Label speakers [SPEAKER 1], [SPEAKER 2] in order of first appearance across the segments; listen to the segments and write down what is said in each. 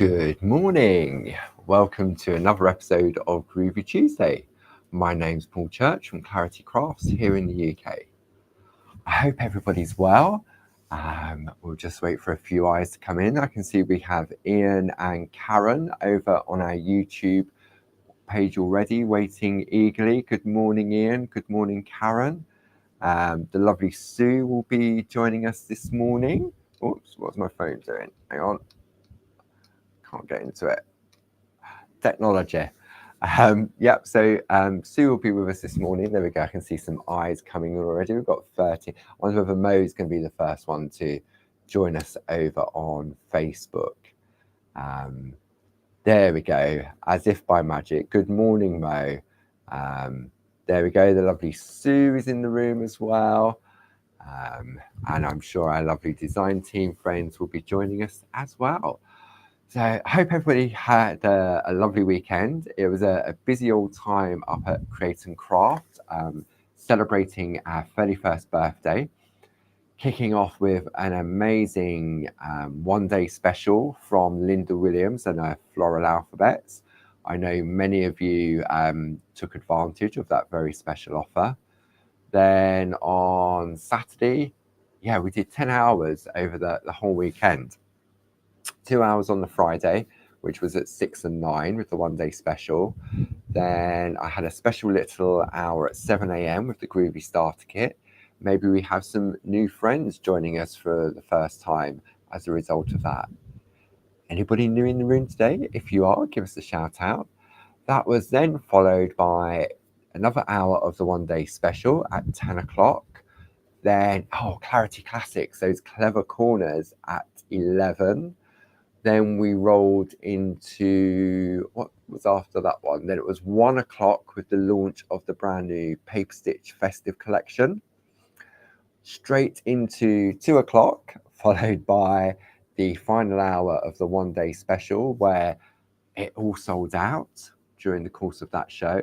[SPEAKER 1] Good morning. Welcome to another episode of Groovi Tuesday. My name's Paul Church from Clarity Crafts here in the UK. I hope everybody's well. We'll just wait for a few eyes to come in. I can see we have Ian and Karen over on our YouTube page already, waiting eagerly. Good morning, Ian. Good morning, Karen. The lovely Sue will be joining us this morning. Oops, what's my phone doing? Hang on. Can't get into it. Technology. So Sue will be with us this morning. There we go. I can see some eyes coming in already. We've got 30. I wonder whether Mo's going to be the first one to join us over on Facebook. There we go. As if by magic. Good morning, Mo. There we go. The lovely Sue is in the room as well. And I'm sure our lovely design team friends will be joining us as well. So I hope everybody had a lovely weekend. It was a busy old time up at Create and Craft, celebrating our 31st birthday, kicking off with an amazing one-day special from Linda Williams and her Floral Alphabets. I know many of you took advantage of that very special offer. Then on Saturday, we did 10 hours over the whole weekend. 2 hours on the Friday, which was at 6 and 9 with the one-day special. Then I had a special little hour at 7 a.m. with the Groovi Starter Kit. Maybe we have some new friends joining us for the first time as a result of that. Anybody new in the room today? If you are, give us a shout out. That was then followed by another hour of the one-day special at 10 o'clock. Then, Clarity Classics, those clever corners at 11. Then we rolled into, what was after that one? Then it was 1 o'clock with the launch of the brand new Paper Stitch Festive Collection. Straight into 2 o'clock, followed by the final hour of the one-day special, where it all sold out during the course of that show.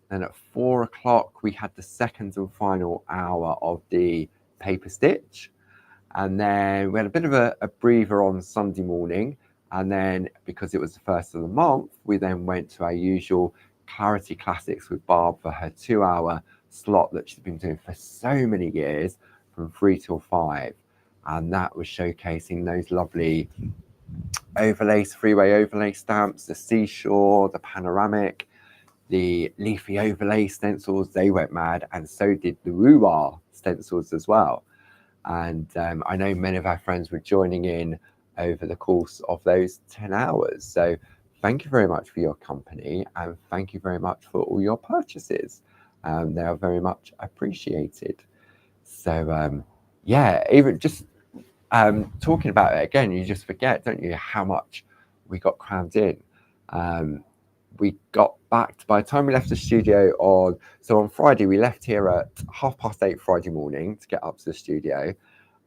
[SPEAKER 1] Then at 4 o'clock, we had the second and final hour of the Paper Stitch. And then we had a bit of a breather on Sunday morning. And then because it was the first of the month, we then went to our usual Clarity Classics with Barb for her 2-hour slot that she's been doing for so many years from 3 till 5. And that was showcasing those lovely overlays, freeway overlay stamps, the seashore, the panoramic, the leafy overlay stencils. They went mad. And so did the Ruar stencils as well. And I know many of our friends were joining in over the course of those 10 hours. So thank you very much for your company, and thank you very much for all your purchases. They are very much appreciated. So even just talking about it again, you just forget, don't you, how much we got crammed in. We got back, by the time we left the studio on Friday, we left here at 8:30 Friday morning to get up to the studio.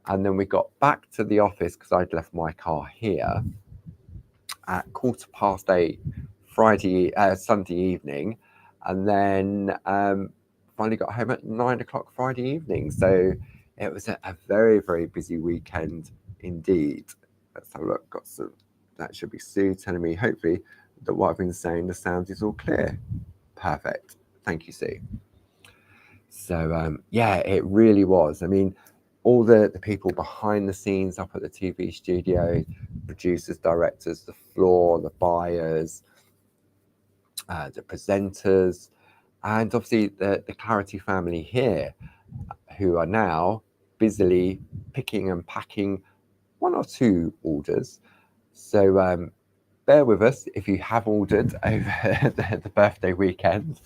[SPEAKER 1] And then we got back to the office because I'd left my car here at 8:15 Sunday evening. And then finally got home at 9 o'clock Friday evening. So it was a very, very busy weekend indeed. Let's have a look. That should be Sue telling me, hopefully, that what I've been saying, the sound is all clear. Perfect. Thank you, Sue. So it really was. I mean, all the people behind the scenes up at the TV studio, producers, directors, the floor, the buyers, the presenters, and obviously the Clarity family here, who are now busily picking and packing 1 or 2 orders. So bear with us if you have ordered over the birthday weekend.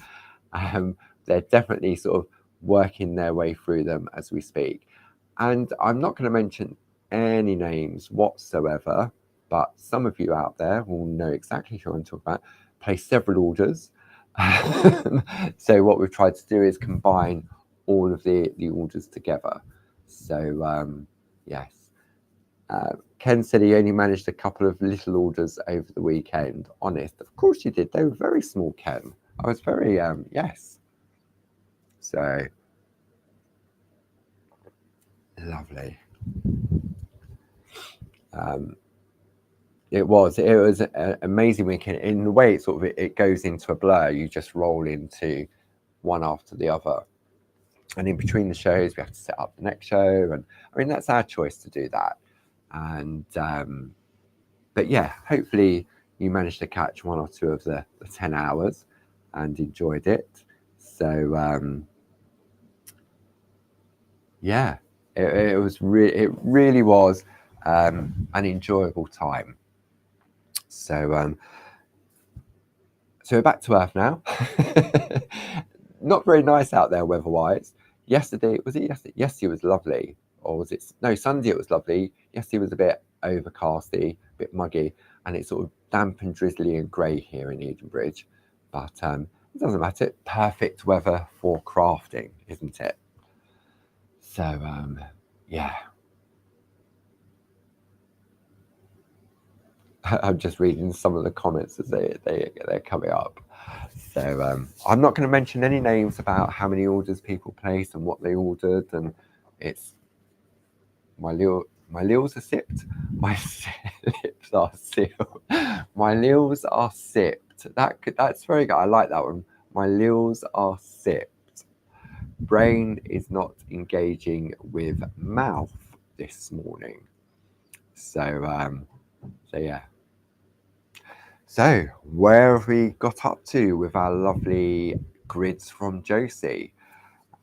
[SPEAKER 1] They're definitely sort of working their way through them as we speak. And I'm not going to mention any names whatsoever, but some of you out there will know exactly who I'm talking about. Place several orders. So what we've tried to do is combine all of the orders together. So yes. Ken said he only managed a couple of little orders over the weekend. Honest, of course you did. They were very small, Ken. I was very, yes. So, lovely. It was amazing weekend. In the way it sort of it goes into a blur, you just roll into one after the other. And in between the shows, we have to set up the next show. And I mean, that's our choice to do that. And, but yeah, hopefully you managed to catch one or two of the 10 hours and enjoyed it. So, yeah, it really was an enjoyable time. So, so we're back to Earth now. Not very nice out there weather-wise. Yesterday, was it yesterday? Yesterday was lovely. Or was it? No, Sunday it was lovely. Yesterday was a bit overcasty, a bit muggy, and it's sort of damp and drizzly and grey here in Edenbridge. But it doesn't matter. Perfect weather for crafting, isn't it? So, yeah. I'm just reading some of the comments as they're coming up. So I'm not going to mention any names about how many orders people placed and what they ordered, and it's my lils are sipped, my lips are sealed, my lils are sipped. That's very good. I like that one. My lils are sipped. Brain is not engaging with mouth this morning. So yeah. So, where have we got up to with our lovely grids from Josie?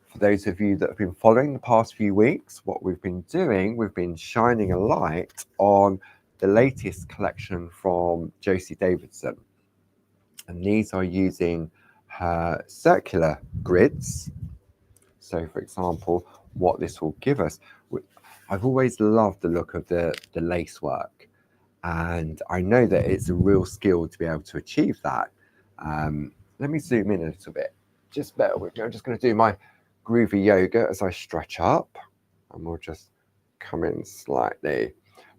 [SPEAKER 1] For those of you that have been following the past few weeks, what we've been doing, we've been shining a light on the latest collection from Josie Davidson. And these are using her circular grids. So, for example, what this will give us. I've always loved the look of the lacework. And I know that it's a real skill to be able to achieve that. Let me zoom in a little bit. Just bear with me. I'm just going to do my Groovi yoga as I stretch up. And we'll just come in slightly.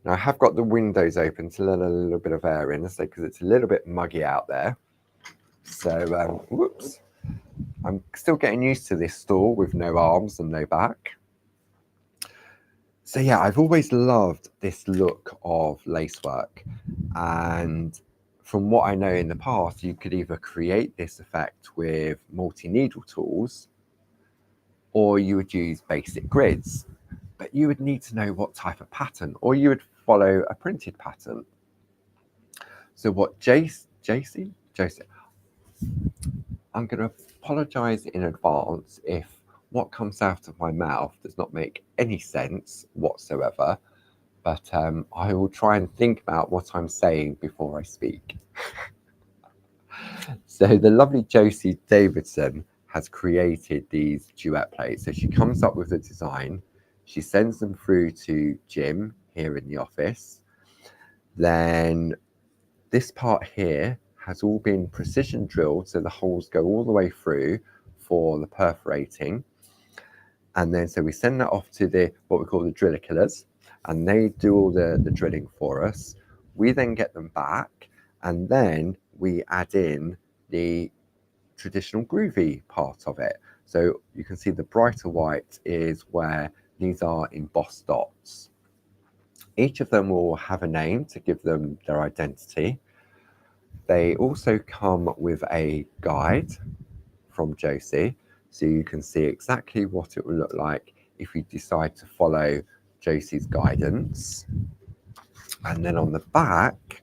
[SPEAKER 1] Now, I have got the windows open to let a little bit of air in, because it's a little bit muggy out there. So, whoops. I'm still getting used to this stool with no arms and no back. So yeah, I've always loved this look of lacework, and from what I know in the past, you could either create this effect with multi-needle tools, or you would use basic grids, but you would need to know what type of pattern, or you would follow a printed pattern. So what Josie, I'm going to apologize in advance if what comes out of my mouth does not make any sense whatsoever, but I will try and think about what I'm saying before I speak. So the lovely Josie Davidson has created these duet plates. So she comes up with the design, she sends them through to Jim here in the office. Then this part here has all been precision drilled, so the holes go all the way through for the perforating. And then so we send that off to what we call the driller killers, and they do all the drilling for us. We then get them back, and then we add in the traditional groovy part of it. So you can see the brighter white is where these are embossed dots. Each of them will have a name to give them their identity. They also come with a guide from Josie, so you can see exactly what it will look like if you decide to follow Josie's guidance. And then on the back,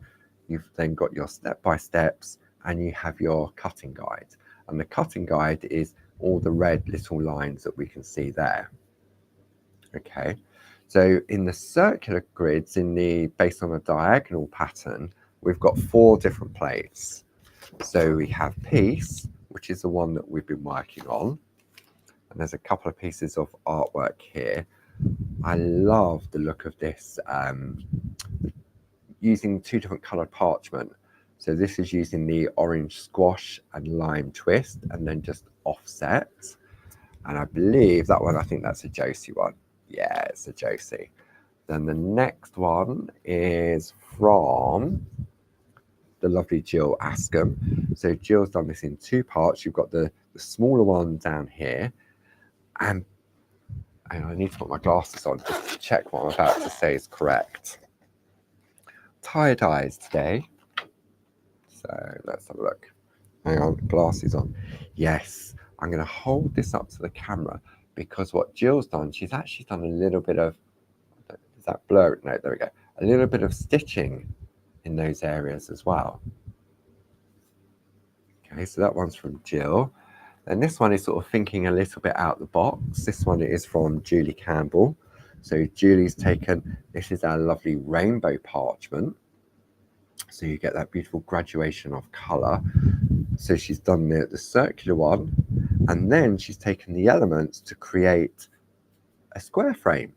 [SPEAKER 1] you've then got your step-by-steps, and you have your cutting guide. And the cutting guide is all the red little lines that we can see there. Okay, so in the circular grids, based on a diagonal pattern, we've got 4 different plates. So we have Peace, which is the one that we've been working on. And there's a couple of pieces of artwork here. I love the look of this, using 2 different colored parchment. So this is using the orange squash and lime twist, and then just offset. And I believe that one, I think that's a Josie one. Yeah, it's a Josie. Then the next one is from the lovely Jill Askham. So Jill's done this in 2 parts. You've got the smaller one down here, and I need to put my glasses on just to check what I'm about to say is correct. tie-dyes today. So let's have a look. Hang on, glasses on. Yes, I'm going to hold this up to the camera because what Jill's done, she's actually done a little bit of, is that blurry? No, there we go. A little bit of stitching in those areas as well. Okay, so that one's from Jill. And this one is sort of thinking a little bit out the box. This one is from Julie Campbell. So Julie's taken, this is our lovely rainbow parchment. So you get that beautiful graduation of colour. So she's done the circular one, and then she's taken the elements to create a square frame.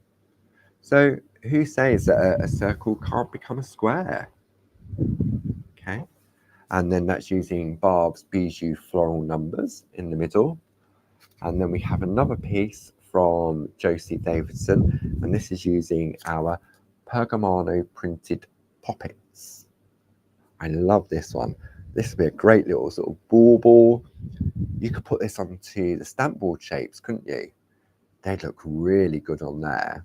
[SPEAKER 1] So who says that a circle can't become a square? Okay. And then that's using Barb's Bijou floral numbers in the middle. And then we have another piece from Josie Davidson, and this is using our Pergamano printed poppets. I love this one. This would be a great little sort of bauble. You could put this onto the stamp board shapes, couldn't you? They'd look really good on there.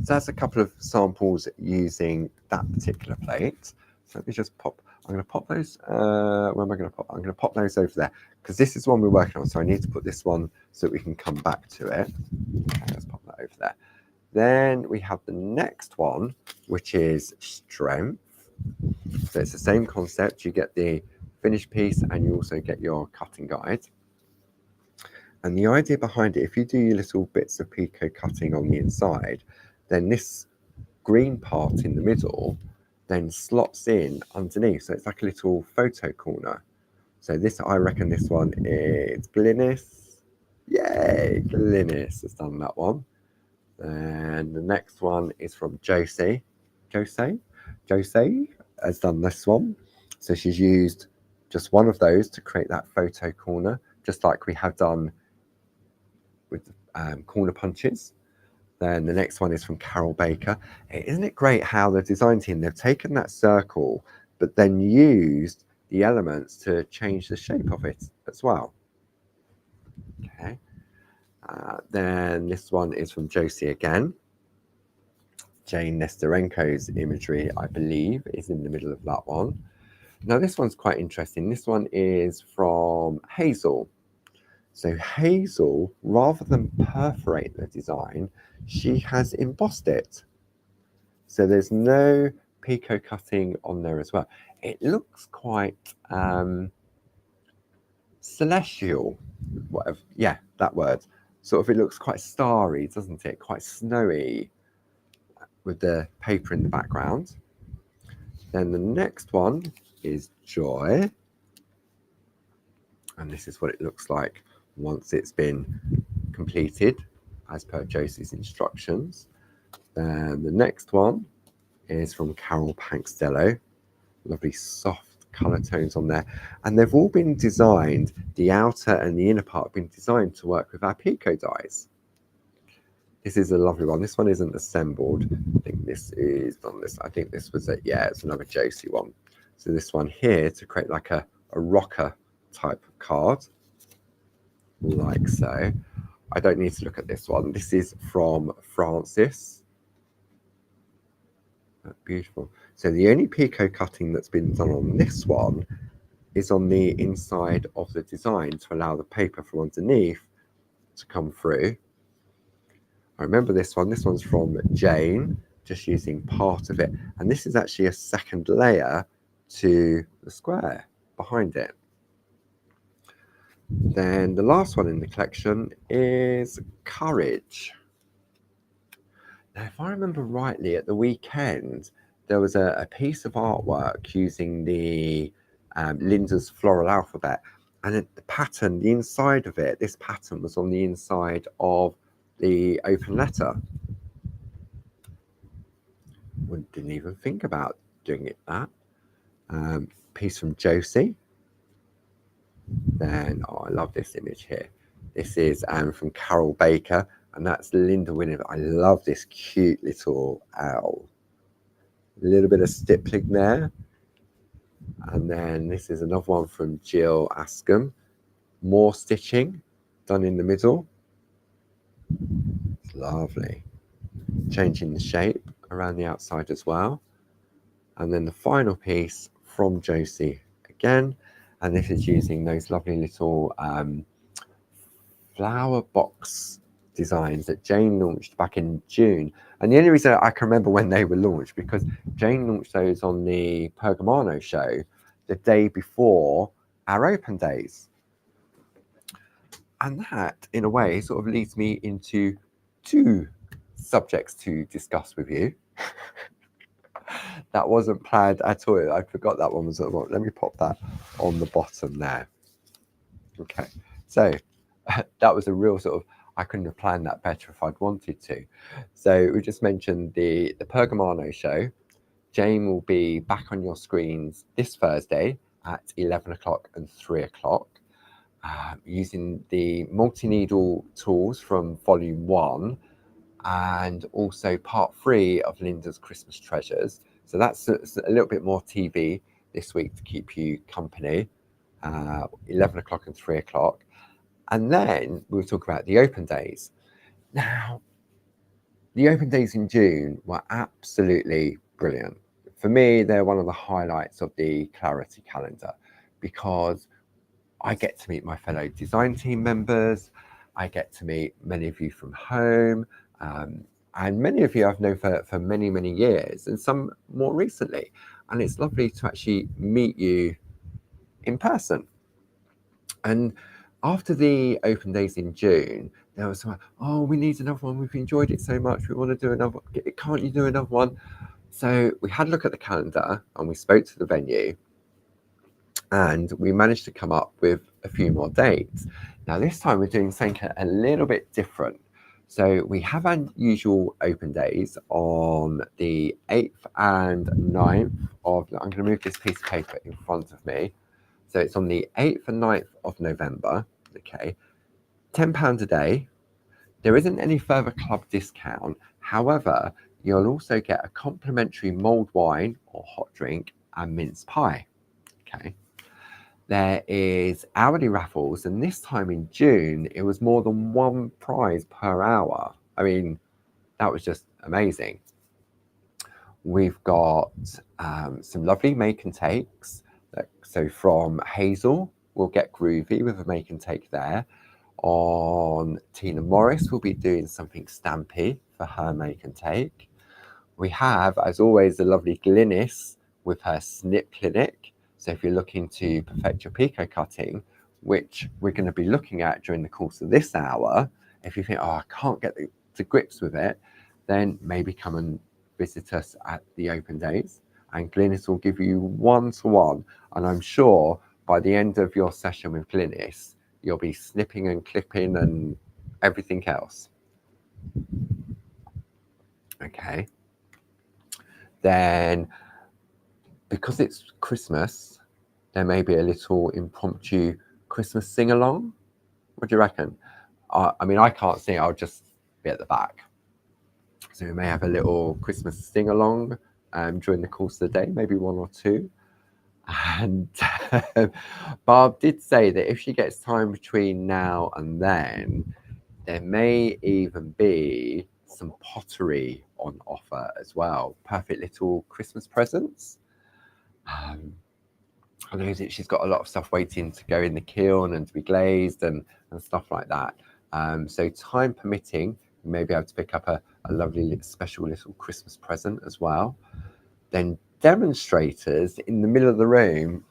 [SPEAKER 1] So that's a couple of samples using that particular plate. So let me just pop, I'm going to pop those, where am I going to pop? I'm going to pop those over there because this is one we're working on. So I need to put this one so that we can come back to it. Okay, let's pop that over there. Then we have the next one, which is strength. So it's the same concept. You get the finished piece and you also get your cutting guide. And the idea behind it, if you do your little bits of picot cutting on the inside, then this green part in the middle then slots in underneath. So it's like a little photo corner. So this, I reckon this one is Glynis. Yay, Glynis has done that one. And the next one is from Josie. Josie has done this one. So she's used just one of those to create that photo corner, just like we have done with corner punches. Then the next one is from Carol Baker. Isn't it great how the design team, they've taken that circle, but then used the elements to change the shape of it as well. Okay. Then this one is from Josie again. Jane Nesterenko's imagery, I believe, is in the middle of that one. Now this one's quite interesting. This one is from Hazel. So Hazel, rather than perforate the design, she has embossed it. So there's no picot cutting on there as well. It looks quite celestial, whatever. Yeah, that word. Sort of, it looks quite starry, doesn't it? Quite snowy with the paper in the background. Then the next one is Joy. And this is what it looks like once it's been completed as per Josie's instructions. Then the next one is from Carol Pankstello. Lovely soft colour tones on there. And they've all been designed, the outer and the inner part have been designed to work with our picot dies. This is a lovely one. This one isn't assembled. I think this is on this. I think this was it. Yeah, it's another Josie one. So this one here to create like a rocker type card, like so. I don't need to look at this one. This is from Francis. Beautiful. So the only picot cutting that's been done on this one is on the inside of the design to allow the paper from underneath to come through. I remember this one. This one's from Jane, just using part of it. And this is actually a second layer to the square behind it. Then the last one in the collection is Courage. Now, if I remember rightly, at the weekend, there was a piece of artwork using the Linda's floral alphabet. And the pattern, the inside of it, this pattern was on the inside of the open letter. Didn't even think about doing it that. Piece from Josie. Then, oh, I love this image here. This is from Carol Baker, and that's Linda Winner. I love this cute little owl. A little bit of stippling there. And then this is another one from Jill Askham. More stitching done in the middle. It's lovely. Changing the shape around the outside as well. And then the final piece from Josie again, and this is using those lovely little flower box designs that Jane launched back in June. And the only reason I can remember when they were launched, because Jane launched those on the Pergamano show the day before our open days. And that, in a way, sort of leads me into two subjects to discuss with you. That wasn't planned at all. I forgot that one was at the bottom. Let me pop that on the bottom there. Okay, so that was a real sort of, I couldn't have planned that better if I'd wanted to. So we just mentioned the Pergamano show. Jane will be back on your screens this Thursday at 11 o'clock and 3 o'clock. Using the multi-needle tools from volume 1 and also part 3 of Linda's Christmas Treasures. So that's a little bit more TV this week to keep you company, 11 o'clock and 3 o'clock. And then we'll talk about the open days. Now, the open days in June were absolutely brilliant. For me, they're one of the highlights of the Clarity calendar, because I get to meet my fellow design team members. I get to meet many of you from home, and many of you I've known for many, many years, and some more recently. And it's lovely to actually meet you in person. And after the open days in June, there was some, oh, we need another one. We've enjoyed it so much. We want to do another. Can't you do another one? So we had a look at the calendar and we spoke to the venue, and we managed to come up with a few more dates. Now this time we're doing something a little bit different. So we have our usual open days on the 8th and 9th of, I'm going to move this piece of paper in front of me. So it's on the 8th and 9th of November, okay, £10 a day. There isn't any further club discount. However, you'll also get a complimentary mulled wine or hot drink and mince pie, okay. There is hourly raffles, and this time in June, it was more than one prize per hour. I mean, that was just amazing. We've got some lovely make and takes. So from Hazel, we'll get Groovi with a make and take there. On Tina Morris, we'll be doing something stampy for her make and take. We have, as always, the lovely Glynis with her snip clinic. So if you're looking to perfect your picot cutting, which we're going to be looking at during the course of this hour, if you think, oh, I can't get to grips with it, then maybe come and visit us at the open days, and Glynis will give you one-to-one. And I'm sure by the end of your session with Glynis, you'll be snipping and clipping and everything else. Okay. Then, because it's Christmas, there may be a little impromptu Christmas sing-along. What do you reckon? I mean, I can't sing, I'll just be at the back. So we may have a little Christmas sing-along during the course of the day, maybe one or two. And Barb did say that if she gets time between now and then, there may even be some pottery on offer as well. Perfect little Christmas presents. I know that she's got a lot of stuff waiting to go in the kiln and to be glazed and stuff like that. So time permitting, you may be able to pick up a lovely special little Christmas present as well. Then demonstrators in the middle of the room.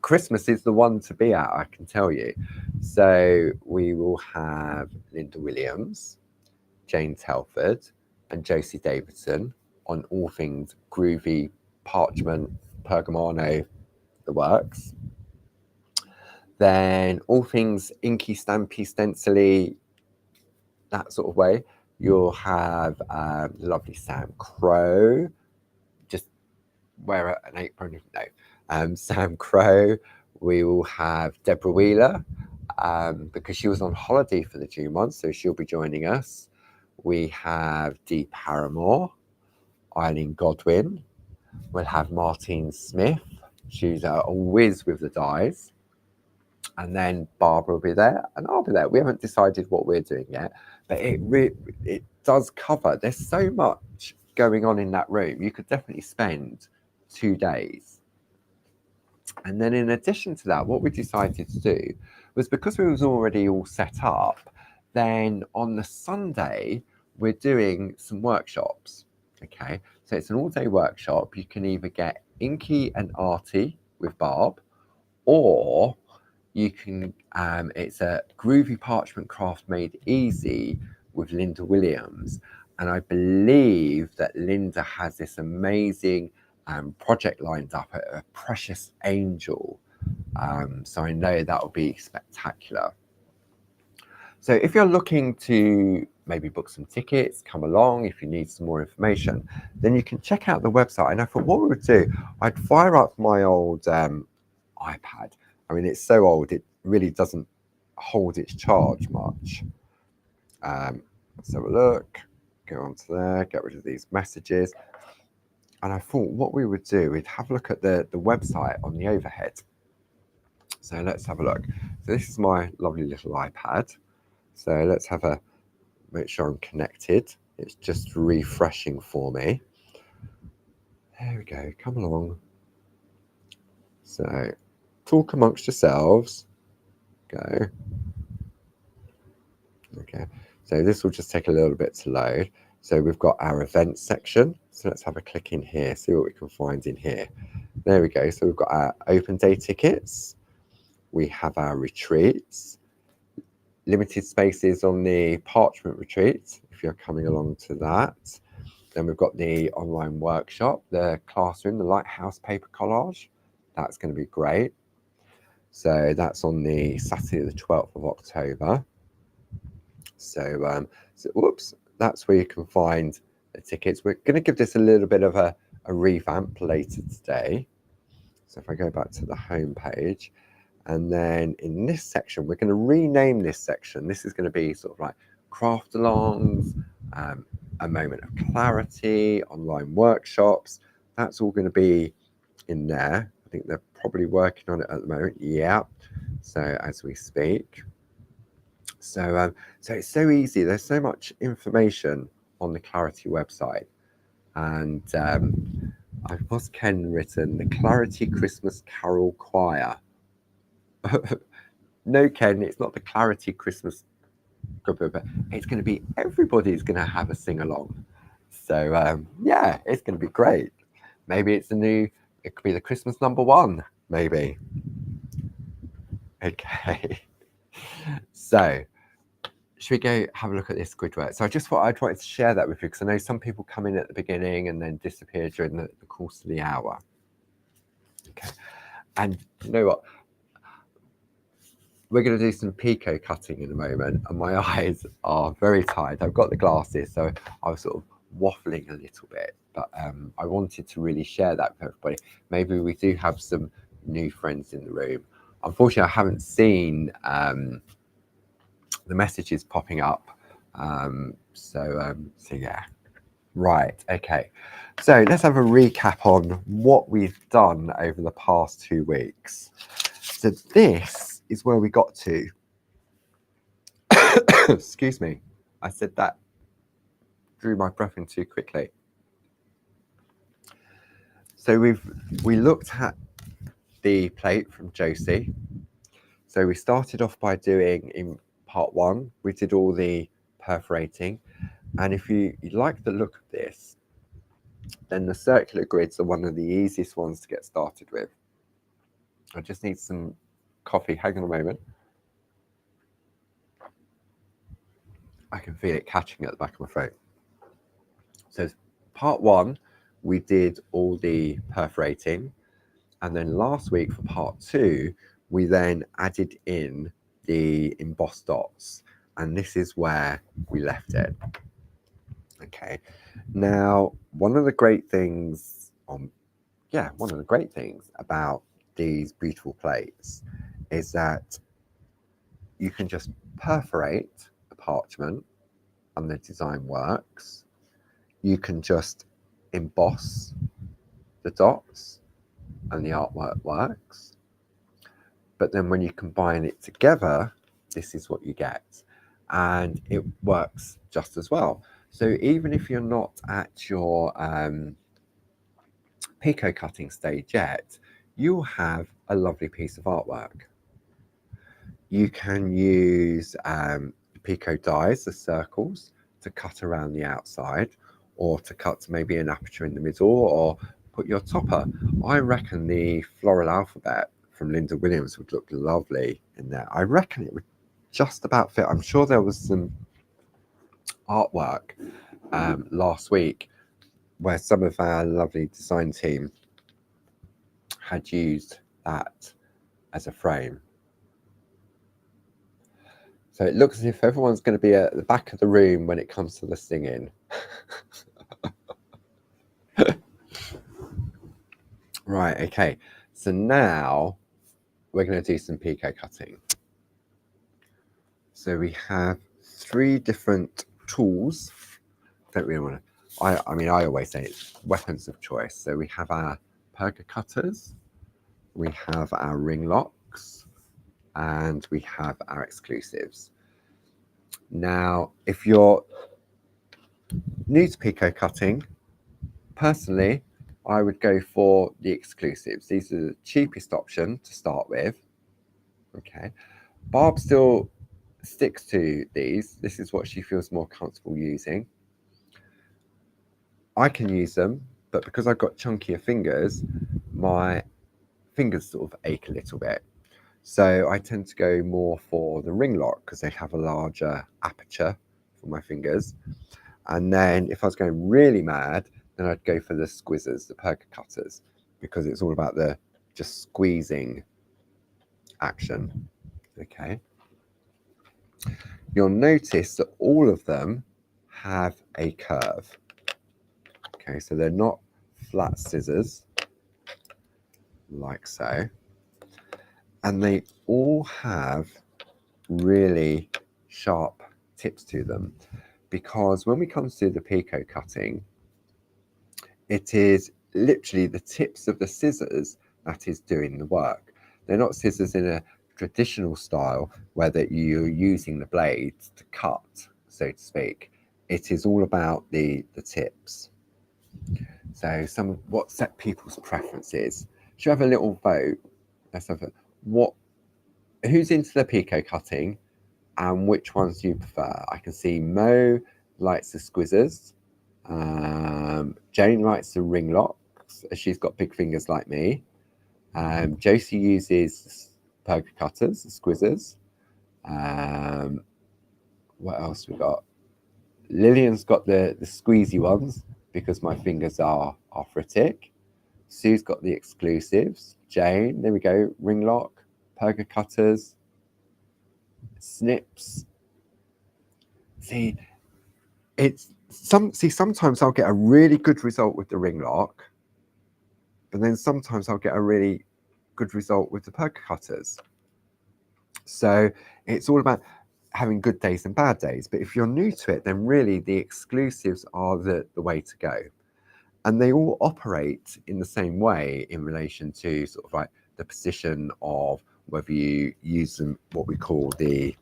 [SPEAKER 1] Christmas is the one to be at, I can tell you. So we will have Linda Williams, Jane Telford, and Josie Davidson on all things groovy, parchment, Pergamano, the works. Then all things inky, stampy, stencily, that sort of way. You'll have the lovely Sam Crow. Just wear an apron. No, Sam Crow. We will have Deborah Wheeler, because she was on holiday for the June month, so she'll be joining us. We have Dee Paramore, Eileen Godwin. We'll have Martine Smith. She's a whiz with the dies. And then Barbara will be there, and I'll be there. We haven't decided what we're doing yet, but it does cover. There's so much going on in that room. You could definitely spend 2 days. And then in addition to that, what we decided to do was, because we was already all set up, then on the Sunday, we're doing some workshops. Okay, so it's an all-day workshop. You can either get inky and arty with Barb, or you can, it's a groovy parchment craft made easy with Linda Williams. And I believe that Linda has this amazing project lined up at a Precious Angel. So I know that will be spectacular. So if you're looking to maybe book some tickets, come along, if you need some more information, then you can check out the website. And I thought what we would do, I'd fire up my old iPad. I mean, it's so old, it really doesn't hold its charge much. Let's have a look, go onto there, get rid of these messages. And I thought what we would do, we'd have a look at the website on the overhead. So let's have a look. So this is my lovely little iPad. So let's have a, make sure I'm connected. It's just refreshing for me. There we go, come along. So talk amongst yourselves. Go. Okay, so this will just take a little bit to load. So we've got our events section. So let's have a click in here, see what we can find in here. There we go. So we've got our open day tickets. We have our retreats, limited spaces on the parchment retreat, if you're coming along to that. Then we've got the online workshop, the classroom, the lighthouse paper collage. That's going to be great. So that's on the Saturday, the 12th of October. So, whoops, that's where you can find the tickets. We're going to give this a little bit of a revamp later today. So if I go back to the home page, and then in this section, we're going to rename this section. This is going to be sort of like craft alongs, a moment of clarity, online workshops. That's all going to be in there. I think they're probably working on it at the moment. Yeah. So as we speak. So it's so easy. There's so much information on the Clarity website. And what's Ken written? The Clarity Christmas Carol Choir. No, Ken, it's not the Clarity Christmas group, but it's going to be, everybody's going to have a sing-along. So yeah, it's going to be great. Maybe it's it could be the Christmas #1, maybe. Okay. So should we go have a look at this grid work? So I just thought I'd wanted to share that with you, because I know some people come in at the beginning and then disappear during the course of the hour. Okay. And you know what? We're going to do some picot cutting in a moment, and my eyes are very tired. I've got the glasses, so I was sort of waffling a little bit, but I wanted to really share that with everybody. Maybe we do have some new friends in the room. Unfortunately, I haven't seen the messages popping up. So yeah. Right, okay. So let's have a recap on what we've done over the past 2 weeks. So this is where we got to. Excuse me, I said that, drew my breath in too quickly. So we looked at the plate from Josie. So we started off by doing, in part 1, we did all the perforating. And if you like the look of this, then the circular grids are one of the easiest ones to get started with. I just need some coffee. Hang on a moment. I can feel it catching at the back of my throat. So part 1, we did all the perforating. And then last week for part 2, we then added in the embossed dots. And this is where we left it. Okay. Now, one of the great things about these beautiful plates is that you can just perforate the parchment and the design works. You can just emboss the dots and the artwork works. But then when you combine it together, this is what you get. And it works just as well. So even if you're not at your pico cutting stage yet, you'll have a lovely piece of artwork. You can use pico dies, the circles, to cut around the outside, or to cut maybe an aperture in the middle, or put your topper. I reckon the floral alphabet from Linda Williams would look lovely in there. I reckon it would just about fit. I'm sure there was some artwork last week where some of our lovely design team had used that as a frame. So it looks as if everyone's going to be at the back of the room when it comes to the singing. Right, okay. So now we're going to do some pico cutting. So we have 3 different tools. Don't really want to, I mean, I always say it's weapons of choice. So we have our perga cutters, we have our ring locks, and we have our exclusives. Now, if you're new to pico cutting, personally, I would go for the exclusives. These are the cheapest option to start with. Okay, Barb still sticks to these. This is what she feels more comfortable using. I can use them, but because I've got chunkier fingers, my fingers sort of ache a little bit. So I tend to go more for the ring lock because they have a larger aperture for my fingers. And then if I was going really mad, then I'd go for the squizzers, the perga cutters, because it's all about the just squeezing action. Okay. You'll notice that all of them have a curve. Okay, so they're not flat scissors like so. And they all have really sharp tips to them, because when we come to the pico cutting, it is literally the tips of the scissors that is doing the work. They're not scissors in a traditional style where that you're using the blades to cut, so to speak. It is all about the tips. So some of what set people's preferences. Should we have a little vote? Let's have a who's into the pico cutting and which ones do you prefer? I can see Mo likes the squizzers. Jane likes the ring locks. She's got big fingers like me. Josie uses perga cutters, the squizzers. What else we got? Lillian's got the squeezy ones because my fingers are arthritic. Sue's got the exclusives. Jane, there we go, ring lock, perga cutters, snips. See, sometimes I'll get a really good result with the ring lock, but then sometimes I'll get a really good result with the perga cutters. So it's all about having good days and bad days. But if you're new to it, then really the exclusives are the way to go. And they all operate in the same way in relation to sort of like the position of whether you use them, what we call the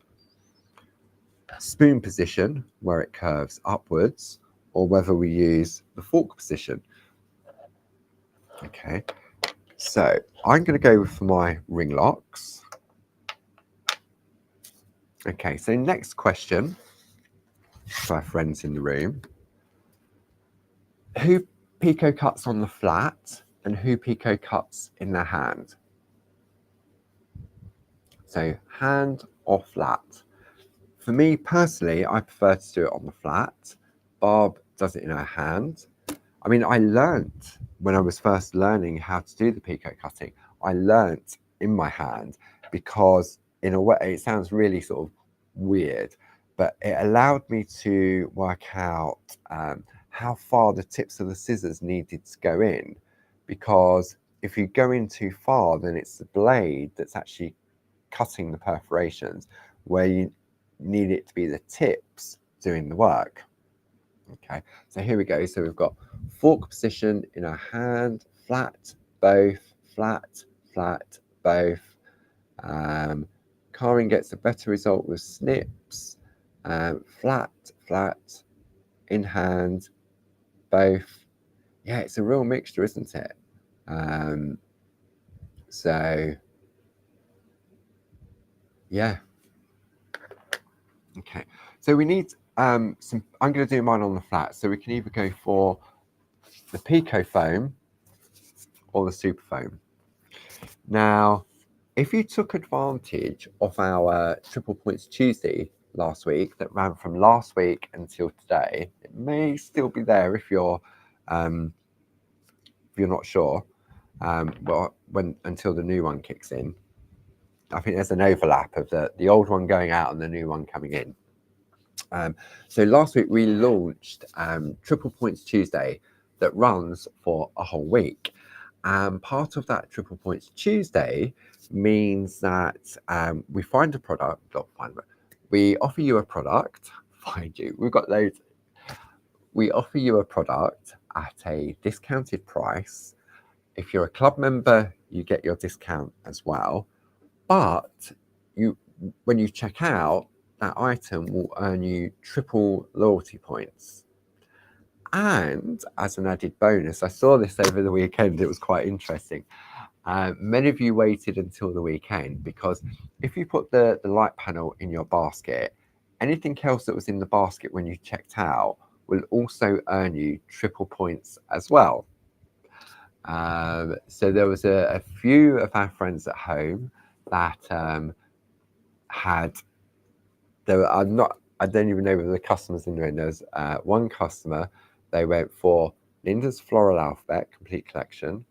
[SPEAKER 1] spoon position, where it curves upwards, or whether we use the fork position. Okay, so I'm going to go for my ring locks. Okay, so next question for our friends in the room. Who pico cuts on the flat and who pico cuts in their hand? So hand or flat? For me personally, I prefer to do it on the flat. Barb does it in her hand. I mean, I learnt when I was first learning how to do the pico cutting, I learnt in my hand because in a way, it sounds really sort of weird, but it allowed me to work out how far the tips of the scissors needed to go in, because if you go in too far, then it's the blade that's actually cutting the perforations, where you need it to be the tips doing the work. Okay, so here we go. So we've got fork position in our hand, flat, both, flat, flat, both. Karin gets a better result with snips, flat, flat, in hand, both. Yeah, it's a real mixture, isn't it? So yeah. Okay, so we need some. I'm going to do mine on the flat, so we can either go for the Pico foam or the super foam. Now, if you took advantage of our Triple Points Tuesday last week that ran from last week until today, it may still be there if you're not sure. Well, until the new one kicks in, I think there's an overlap of the old one going out and the new one coming in. So last week we launched Triple Points Tuesday that runs for a whole week. And part of that Triple Points Tuesday means that we find a product, we offer you a product, we've got loads. We offer you a product at a discounted price. If you're a club member, you get your discount as well. But when you check out, that item will earn you triple loyalty points. And as an added bonus, I saw this over the weekend, it was quite interesting. Many of you waited until the weekend because if you put the light panel in your basket, anything else that was in the basket when you checked out will also earn you triple points as well. So there was a few of our friends at home that had, I don't even know whether the customers in the room. There was one customer, they went for Linda's Floral Alphabet Complete Collection.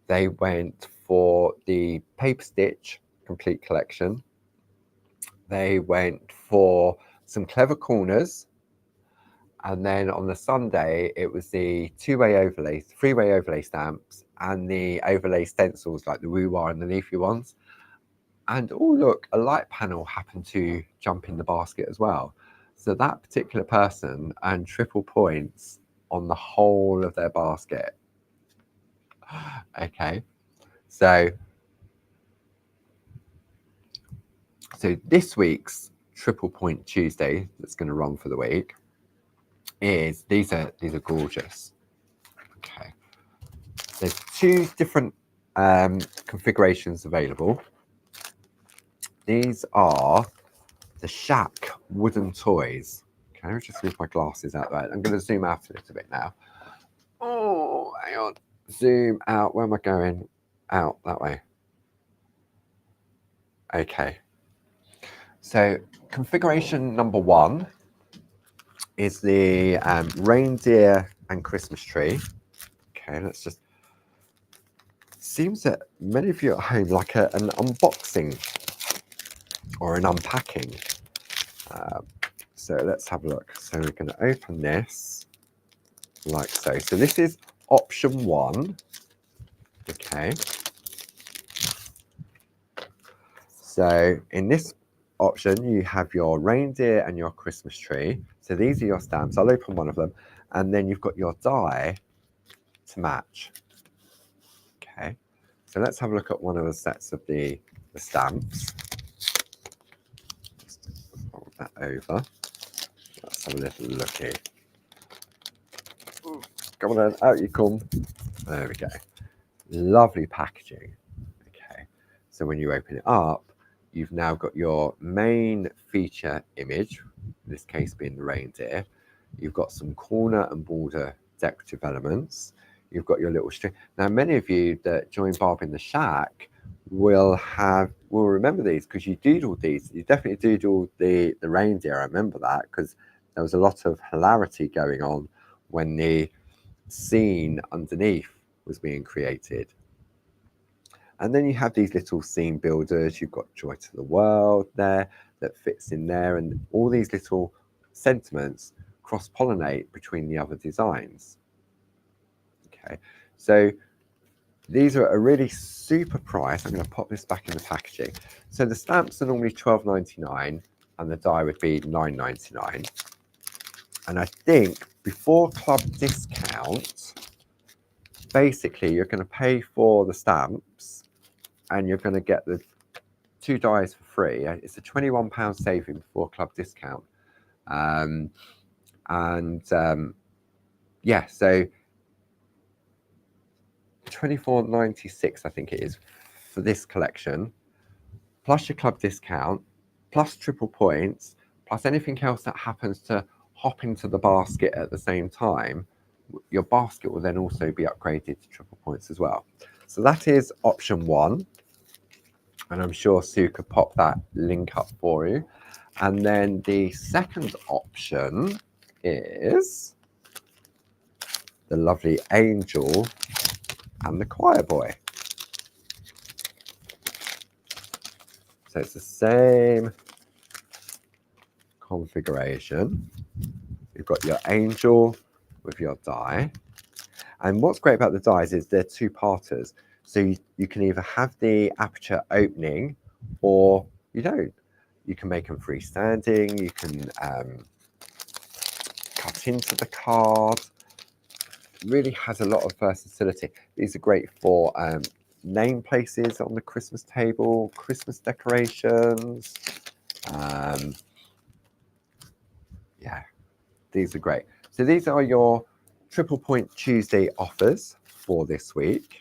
[SPEAKER 1] They went for the Paper Stitch Complete Collection. They went for some Clever Corners. And then on the Sunday, it was the two-way overlays, three-way overlay stamps, and the overlay stencils like the Woo-Wah and the Leafy ones. And oh, look, a light panel happened to jump in the basket as well. So that particular person earned triple points on the whole of their basket. Okay, so this week's Triple Point Tuesday that's going to run for the week is these are gorgeous. Okay, there's two different configurations available. These are the Shack wooden toys. Okay, let me just move my glasses out there. I'm going to zoom out a little bit now. Oh, hang on. Zoom out. Where am I going? Out that way. Okay. So configuration number one is the reindeer and Christmas tree. Okay, let's just. Seems that many of you at home like an unboxing or an unpacking. So let's have a look. So we're going to open this like so. So this is option one. Okay. So in this option, you have your reindeer and your Christmas tree. So these are your stamps. I'll open one of them. And then you've got your die to match. Okay. So let's have a look at one of the sets of the stamps. Just fold that over. Let's have a little looky. Come on then, out you come. There we go. Lovely packaging. Okay. So when you open it up, you've now got your main feature image, in this case being the reindeer. You've got some corner and border decorative elements. You've got your little string. Now, many of you that join Barb in the Shack will remember these because you doodled these. You definitely doodled the reindeer. I remember that because there was a lot of hilarity going on when the scene underneath was being created. And then you have these little scene builders. You've got Joy to the World there that fits in there, and all these little sentiments cross-pollinate between the other designs. Okay, so these are a really super price. I'm going to pop this back in the packaging. So the stamps are normally $12.99 and the die would be $9.99. And I think before club discount, basically you're going to pay for the stamps and you're going to get the two dies for free. It's a £21 saving before club discount. Yeah, so £24.96, I think it is, for this collection, plus your club discount, plus triple points, plus anything else that happens to hop into the basket at the same time, your basket will then also be upgraded to triple points as well. So that is option one. And I'm sure Sue could pop that link up for you. And then the second option is the lovely Angel and the Choir Boy. So it's the same configuration. You've got your Angel with your die. And what's great about the dies is they're two-parters. So you can either have the aperture opening or you don't. You can make them freestanding. You can cut into the card. Really has a lot of versatility. These are great for name places on the Christmas table, Christmas decorations. Yeah, these are great. So these are your Triple Point Tuesday offers for this week.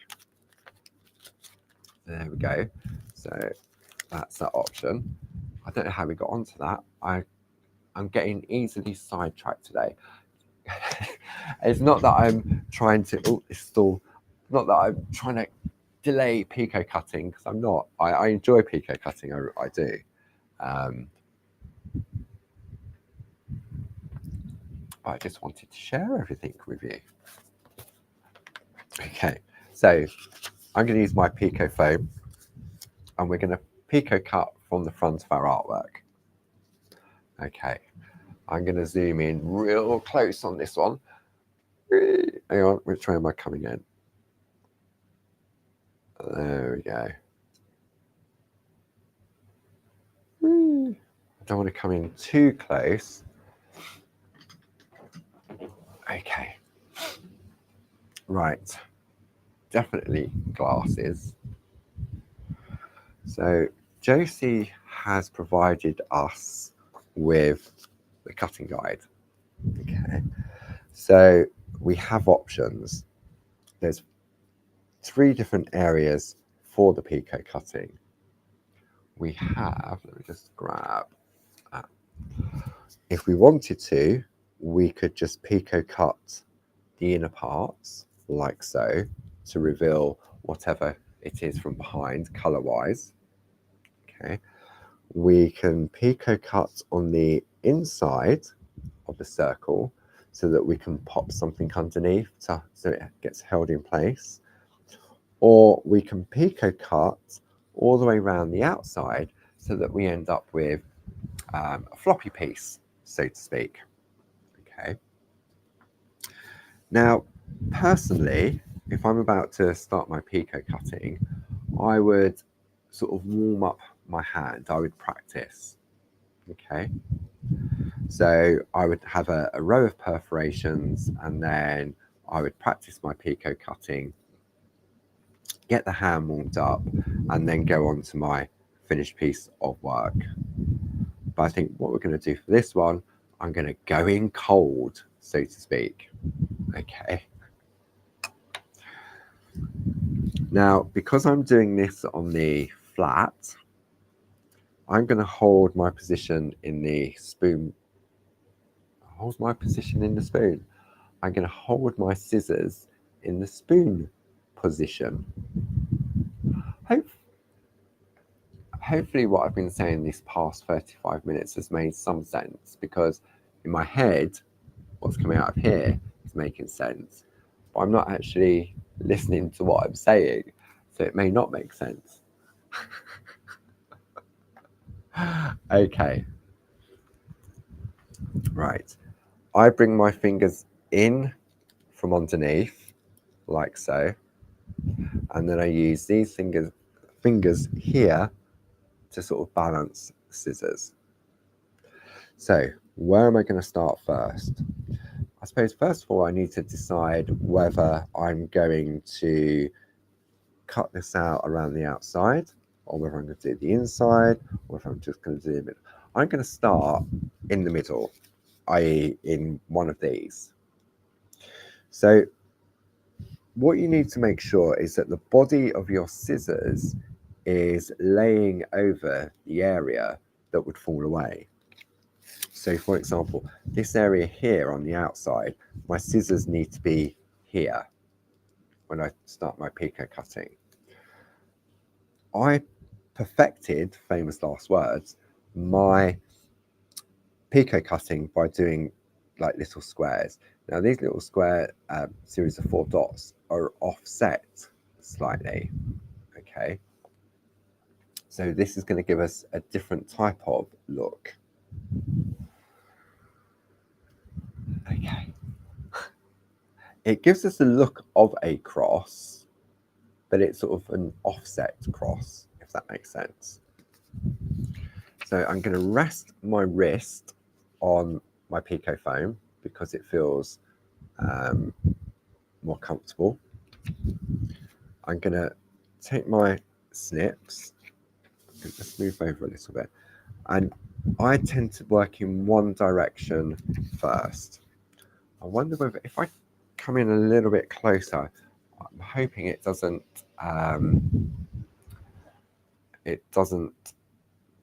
[SPEAKER 1] There we go. So that's that option. I don't know how we got onto that. I'm getting easily sidetracked today. It's not that I'm trying to, oh, it's still, not that I'm trying to delay picot cutting, because I'm not. I enjoy picot cutting, I do. I just wanted to share everything with you. Okay, so I'm going to use my picot foam, and we're going to picot cut from the front of our artwork. Okay, I'm going to zoom in real close on this one. Hang on, which way am I coming in? There we go. I don't want to come in too close. Okay. Right. Definitely glasses. So Josie has provided us with the cutting guide. Okay. So we have options. There's 3 different areas for the picot cutting. We have, let me just grab that. If we wanted to, we could just picot cut the inner parts like so to reveal whatever it is from behind color wise. Okay. We can picot cut on the inside of the circle so that we can pop something underneath so it gets held in place. Or we can picot cut all the way around the outside so that we end up with a floppy piece, so to speak. Okay. Now, personally, if I'm about to start my picot cutting, I would sort of warm up my hand. I would practice. Okay. So I would have a row of perforations, and then I would practice my picot cutting, get the hand warmed up, and then go on to my finished piece of work. But I think what we're going to do for this one, I'm going to go in cold, so to speak. Okay. Now, because I'm doing this on the flat, I'm going to hold my position in the spoon. Hold my position in the spoon. I'm going to hold my scissors in the spoon position. Hopefully what I've been saying this past 35 minutes has made some sense, because in my head, what's coming out of here is making sense, but I'm not actually listening to what I'm saying, so it may not make sense. Okay. Right. I bring my fingers in from underneath, like so, and then I use these fingers here to sort of balance the scissors. So where am I going to start first? I suppose first of all I need to decide whether I'm going to cut this out around the outside, or whether I'm going to do the inside, or if I'm just going to do the middle. I'm going to start in the middle, i.e. in one of these. So what you need to make sure is that the body of your scissors is laying over the area that would fall away. So for example, this area here on the outside, my scissors need to be here when I start my picot cutting. I perfected, famous last words, my picot cutting by doing like little squares. Now these little square series of 4 dots are offset slightly, okay? So this is going to give us a different type of look. Okay. It gives us a look of a cross, but it's sort of an offset cross, if that makes sense. So I'm going to rest my wrist on my picot foam because it feels more comfortable. I'm going to take my snips, let's move over a little bit, and I tend to work in one direction first. I wonder whether if I come in a little bit closer, I'm hoping it doesn't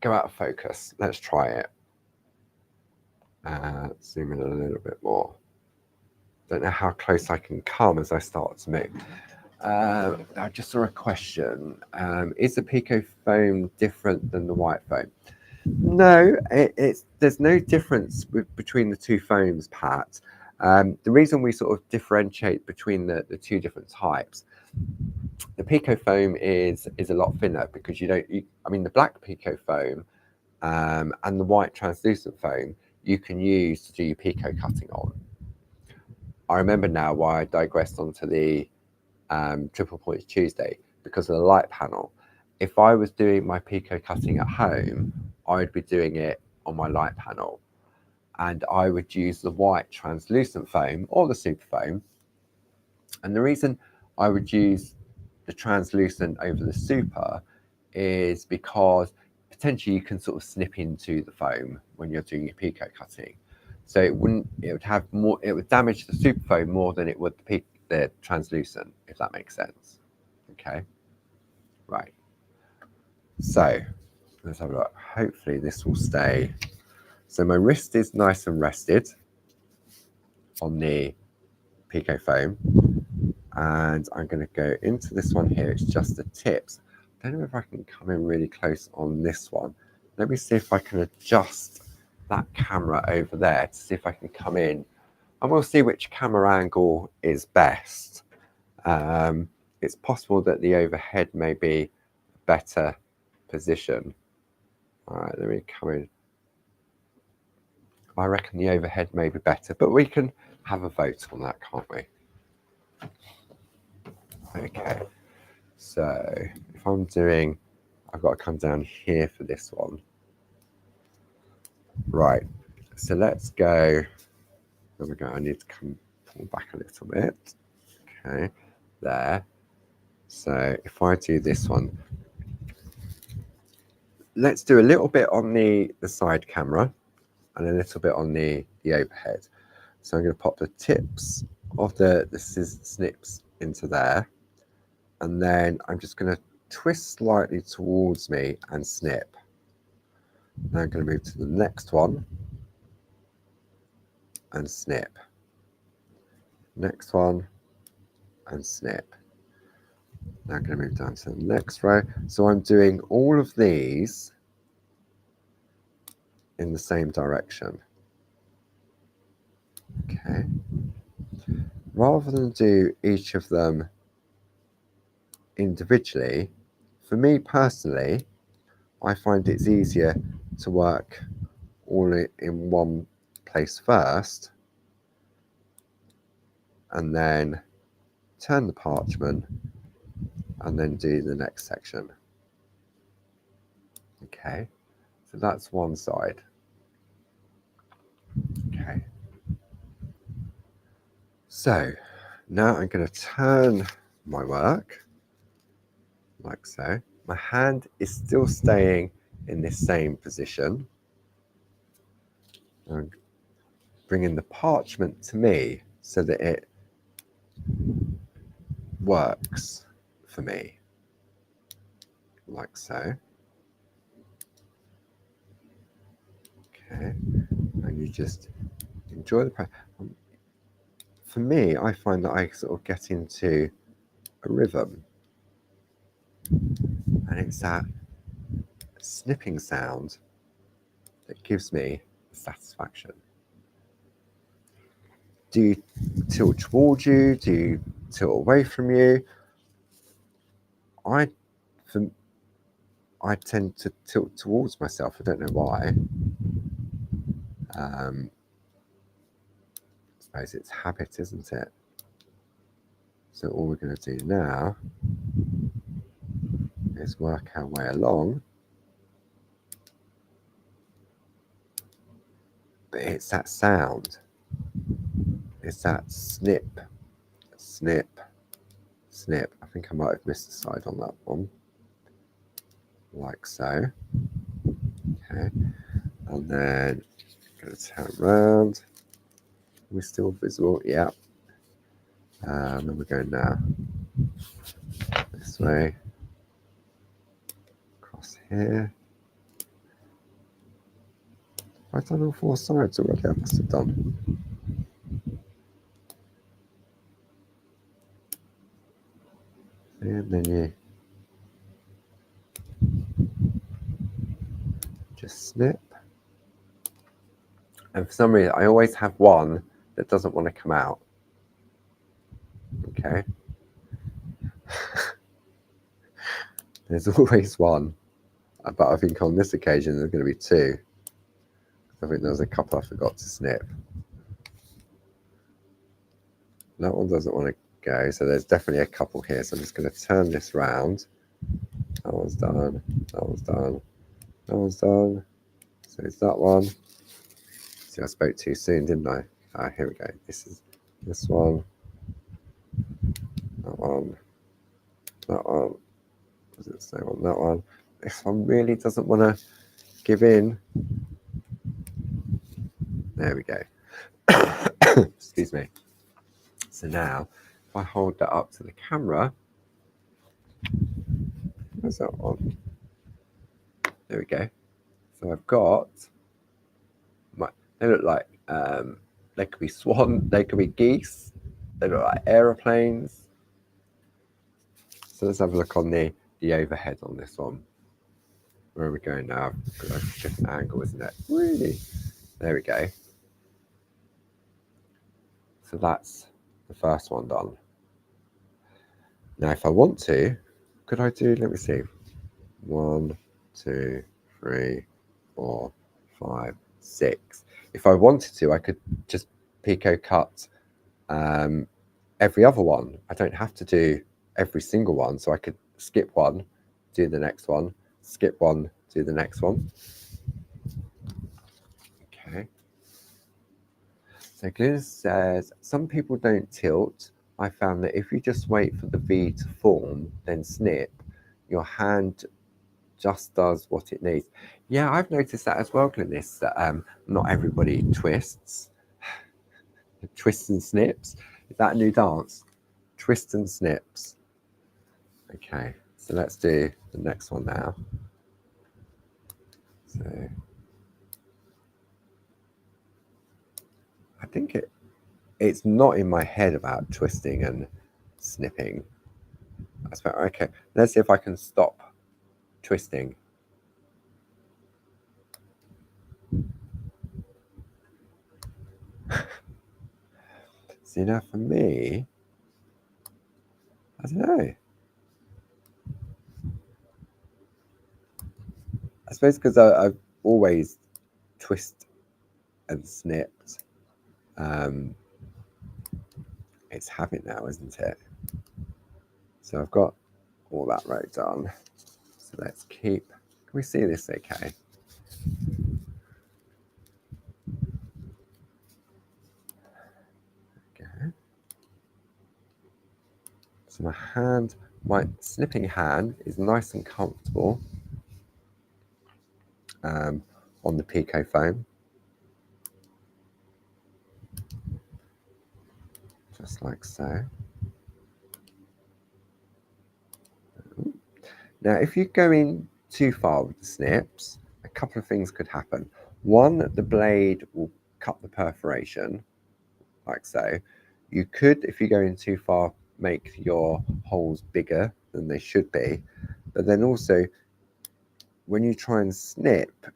[SPEAKER 1] go out of focus. Let's try it. Zoom in a little bit more. Don't know how close I can come as I start to move. I just saw a question. Is the picot foam different than the white foam? No, there's no difference between the two foams, Pat. The reason we sort of differentiate between the two different types, the picot foam is a lot thinner because I mean the black picot foam and the white translucent foam you can use to do your picot cutting on. I remember now why I digressed onto the Triple Points Tuesday, because of the light panel. If I was doing my picot cutting at home, I would be doing it on my light panel, and I would use the white translucent foam or the super foam. And the reason I would use the translucent over the super is because potentially you can sort of snip into the foam when you're doing your picot cutting. So it would damage the super foam more than it would the translucent, if that makes sense. Okay, right. So let's have a look. Hopefully this will stay. So my wrist is nice and rested on the picot foam, and I'm going to go into this one here. It's just the tips. I don't know if I can come in really close on this one. Let me see if I can adjust that camera over there to see if I can come in, and we'll see which camera angle is best. It's possible that the overhead may be a better position. All right, let me come in. I reckon the overhead may be better, but we can have a vote on that, can't we? Okay, so if I've got to come down here for this one. Right, so let's go. There we go. I need to pull back a little bit. Okay, there. So if I do this one, let's do a little bit on the side camera and a little bit on the overhead. So I'm going to pop the tips of the snips into there, and then I'm just going to twist slightly towards me and snip. Now I'm going to move to the next one and snip. Next one and snip. Now I'm going to move down to the next row. So I'm doing all of these in the same direction. Okay. Rather than do each of them individually, for me personally, I find it's easier to work all in one place first and then turn the parchment and then do the next section. Okay, so that's one side. Okay, so now I'm going to turn my work like so. My hand is still staying in this same position. I'm bringing the parchment to me so that it works for me, like so. Okay, and you just enjoy the practice. For me, I find that I sort of get into a rhythm, and it's that snipping sound that gives me satisfaction. Do you tilt towards you? Do you tilt away from you? I tend to tilt towards myself. I don't know why. I suppose it's habit, isn't it? So all we're going to do now is work our way along. But it's that sound. It's that snip, snip, snip. I think I might have missed the side on that one. Like so. Okay. And then I'm going to turn around. We're still visible. Yeah. And we're going now. This way. Across here. I've done all four sides already. I must have done. And then you just snip. And for some reason, I always have one that doesn't want to come out. Okay. There's always one. But I think on this occasion, there's going to be two. I think there was a couple I forgot to snip. That one doesn't want to go, so there's definitely a couple here. So I'm just going to turn this round. That one's done. That one's done. That one's done. So it's that one. See, I spoke too soon, didn't I? Ah, here we go. This is this one. That one. That one. Was it the same one? That one. This one really doesn't want to give in. There we go. Excuse me. So now, if I hold that up to the camera, where's that one? There we go. So I've got my. They look like they could be swan. They could be geese. They look like aeroplanes. So let's have a look on the overhead on this one. Where are we going now? Because that's a different angle, isn't it? Really? There we go. So that's the first one done. Now, if I want to, could I do, let me see, 1, 2, 3, 4, 5, 6. If I wanted to, I could just picot cut every other one. I don't have to do every single one, so I could skip one, do the next one, skip one, do the next one. Okay. So Glynis says, some people don't tilt. I found that if you just wait for the V to form, then snip, your hand just does what it needs. Yeah, I've noticed that as well, Glynis, that not everybody twists. Twists and snips. Is that a new dance? Twist and snips. Okay, so let's do the next one now. So I think it's not in my head about twisting and snipping. I suppose, okay, let's see if I can stop twisting. See, now for me, I don't know. I suppose because I've always twist and snipped. It's habit now, isn't it? So I've got all that row done. So let's keep. Can we see this okay? Okay. So my hand, my snipping hand is nice and comfortable on the picot foam. Just like so. Now, if you go in too far with the snips, a couple of things could happen. One, the blade will cut the perforation, like so. You could, if you go in too far, make your holes bigger than they should be. But then also, when you try and snip,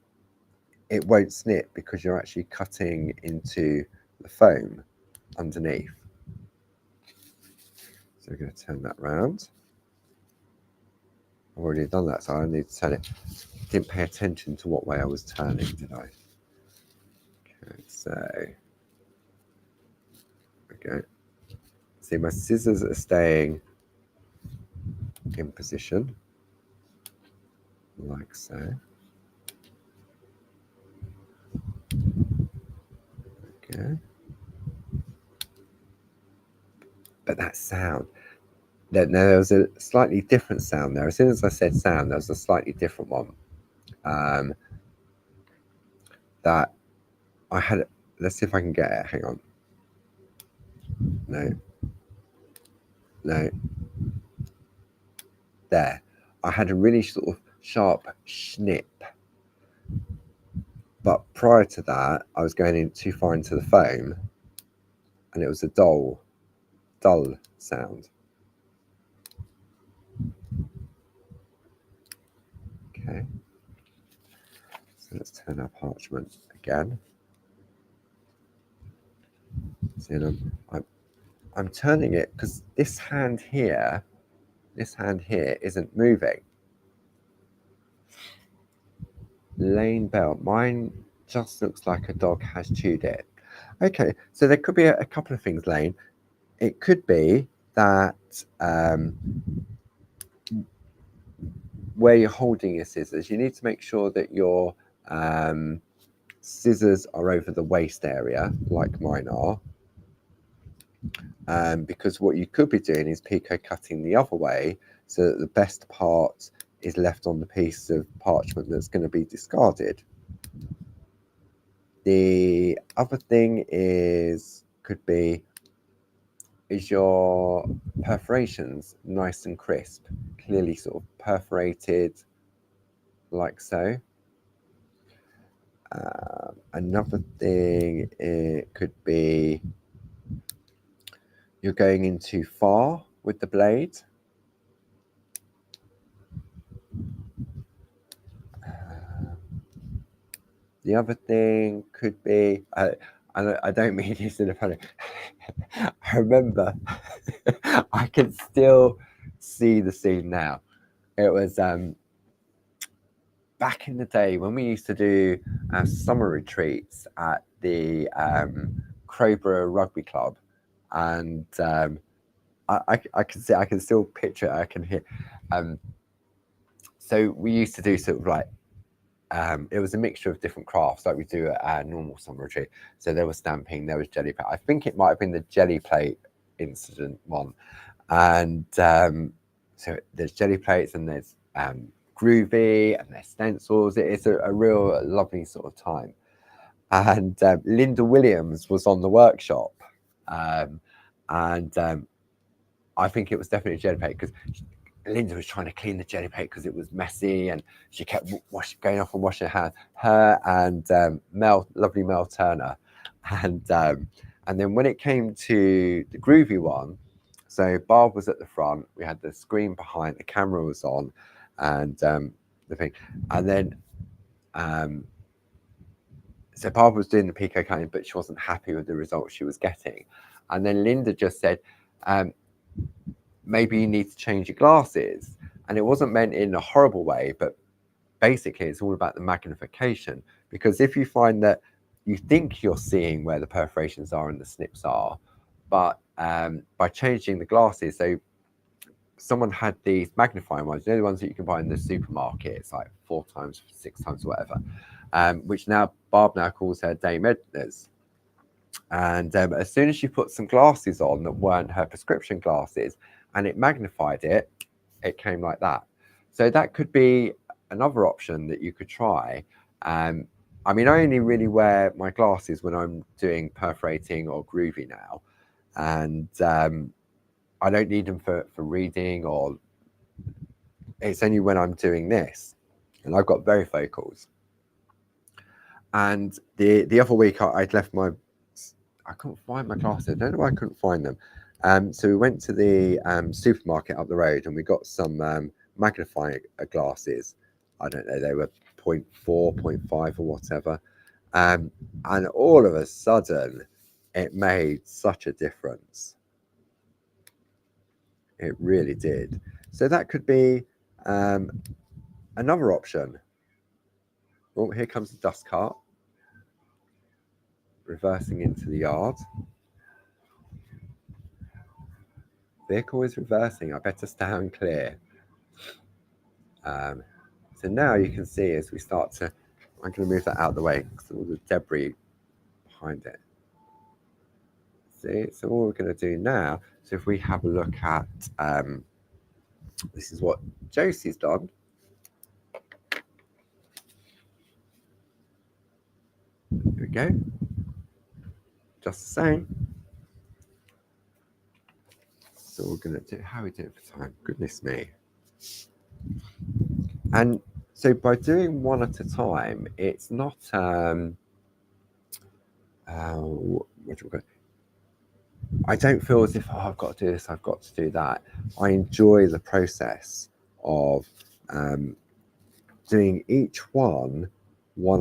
[SPEAKER 1] it won't snip because you're actually cutting into the foam underneath. So we're going to turn that round. I've already done that, so I need to turn it. Didn't pay attention to what way I was turning, did I? Okay, so okay. See, my scissors are staying in position, like so. Okay. But that sound, there was a slightly different sound there. As soon as I said sound, there was a slightly different one. That I had. Let's see if I can get it. Hang on. No. No. There. I had a really sort of sharp snip. But prior to that, I was going in too far into the foam, and it was a dull sound. Okay. So let's turn our parchment again. See, I'm turning it because this hand here isn't moving. Lane belt. Mine just looks like a dog has chewed it. Okay, so there could be a couple of things, Lane. It could be that where you're holding your scissors, you need to make sure that your scissors are over the waist area, like mine are. Because what you could be doing is picot cutting the other way so that the best part is left on the piece of parchment that's going to be discarded. The other thing could be, is your perforations nice and crisp, clearly sort of perforated like so. Another thing, it could be you're going in too far with the blade. The other thing could be, I don't mean this in a funny. I remember, I can still see the scene now. It was back in the day when we used to do summer retreats at the Crowborough Rugby Club, and I can still picture it, I can hear. So we used to do sort of like, it was a mixture of different crafts like we do at our normal summer retreat. So there was stamping, there was jelly plate. I think it might have been the jelly plate incident one. And so there's jelly plates and there's Groovi and there's stencils. It's a real lovely sort of time. And Linda Williams was on the workshop. And I think it was definitely jelly plate because Linda was trying to clean the jelly plate because it was messy, and she kept going off and washing her hands. Her and lovely Mel Turner, and then when it came to the Groovi one, so Barb was at the front. We had the screen behind, the camera was on, and the thing, and then so Barb was doing the picot cutting, but she wasn't happy with the results she was getting, and then Linda just said, maybe you need to change your glasses. And it wasn't meant in a horrible way, but basically it's all about the magnification. Because if you find that you think you're seeing where the perforations are and the snips are, but by changing the glasses, so someone had these magnifying ones, you know, the ones that you can buy in the supermarket, it's like 4 times, 6 times, whatever, which now Barb now calls her Dame Edna's. And as soon as she put some glasses on that weren't her prescription glasses, and it magnified it, it came like that. So that could be another option that you could try. I mean, I only really wear my glasses when I'm doing perforating or Groovi now, and I don't need them for reading or it's only when I'm doing this, and I've got varifocals. And the other week I'd left I couldn't find my glasses. I don't know why I couldn't find them. So we went to the supermarket up the road and we got some magnifying glasses. I don't know, they were 0.4, 0.5 or whatever. And all of a sudden, it made such a difference. It really did. So that could be another option. Oh, here comes the dust cart. Reversing into the yard. Vehicle is reversing. I better stand clear. So now you can see as we start to, I'm going to move that out of the way because all the debris behind it. See, so what we're going to do now, so if we have a look at, this is what Josie's done. Here we go. Just the same. So we're going to do, how are we doing for time? Goodness me. And so by doing one at a time, it's not, I don't feel as if, oh, I've got to do this, I've got to do that. I enjoy the process of doing each one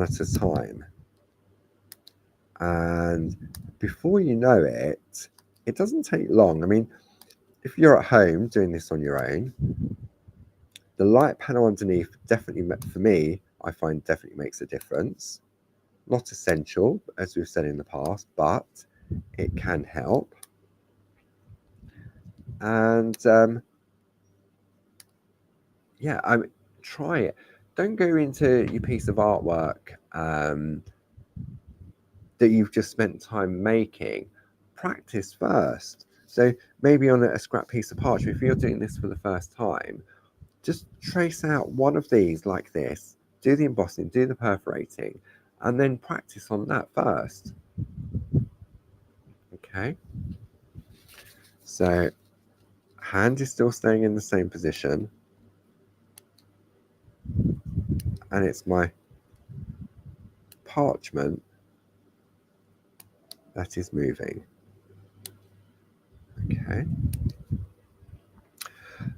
[SPEAKER 1] at a time. And before you know it, it doesn't take long. I mean, if you're at home doing this on your own, the light panel underneath definitely, for me, I find definitely makes a difference. Not essential, as we've said in the past, but it can help. And yeah, try it. Don't go into your piece of artwork that you've just spent time making. Practice first. So maybe on a scrap piece of parchment, if you're doing this for the first time, just trace out one of these like this, do the embossing, do the perforating, and then practice on that first. Okay. So hand is still staying in the same position. And it's my parchment that is moving. Okay.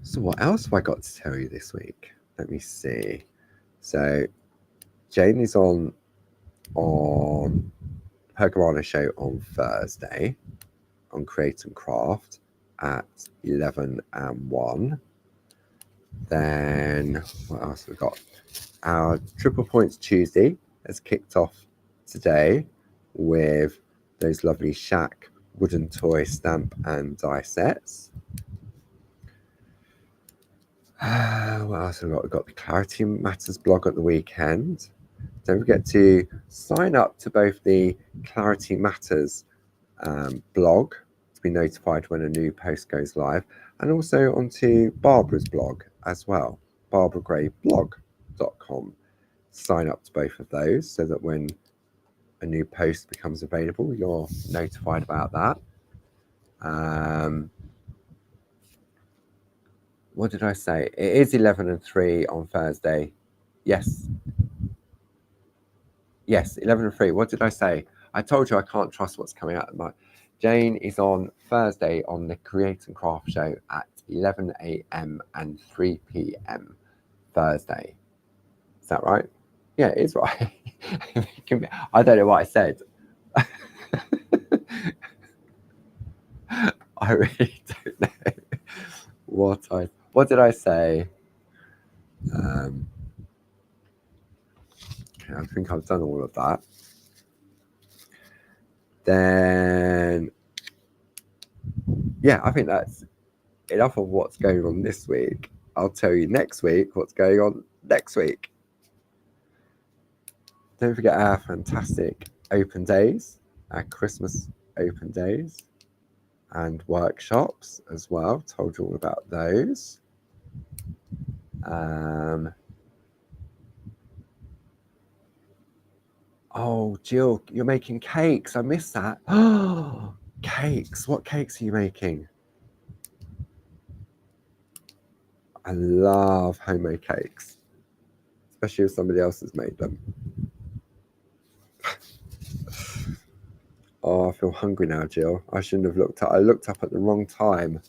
[SPEAKER 1] So what else have I got to tell you this week? Let me see. So Jane is on her Garana show on Thursday on Create and Craft at 11 and 1. Then what else have we got? Our Triple Points Tuesday has kicked off today with those lovely Shack wooden toy stamp and die sets. What else have we got? We've got the Clarity Matters blog at the weekend. Don't forget to sign up to both the Clarity Matters blog to be notified when a new post goes live, and also onto Barbara's blog as well, barbaragrayblog.com. Sign up to both of those so that when a new post becomes available, you're notified about that. What did I say? It is 11 and 3 on Thursday. Yes. Yes, 11 and 3. What did I say? I told you I can't trust what's coming out of my... Jane is on Thursday on the Create and Craft show at 11 a.m. and 3 p.m. Thursday. Is that right? Yeah, it is right. I don't know what I said. I really don't know what did I say? I think I've done all of that. Then, yeah, I think that's enough of what's going on this week. I'll tell you next week what's going on next week. Don't forget our fantastic open days, our Christmas open days, and workshops as well. Told you all about those. Oh, Jill, you're making cakes. I missed that. Oh, cakes. What cakes are you making? I love homemade cakes, especially if somebody else has made them. Oh, I feel hungry now, Jill. I shouldn't have looked up. I looked up at the wrong time.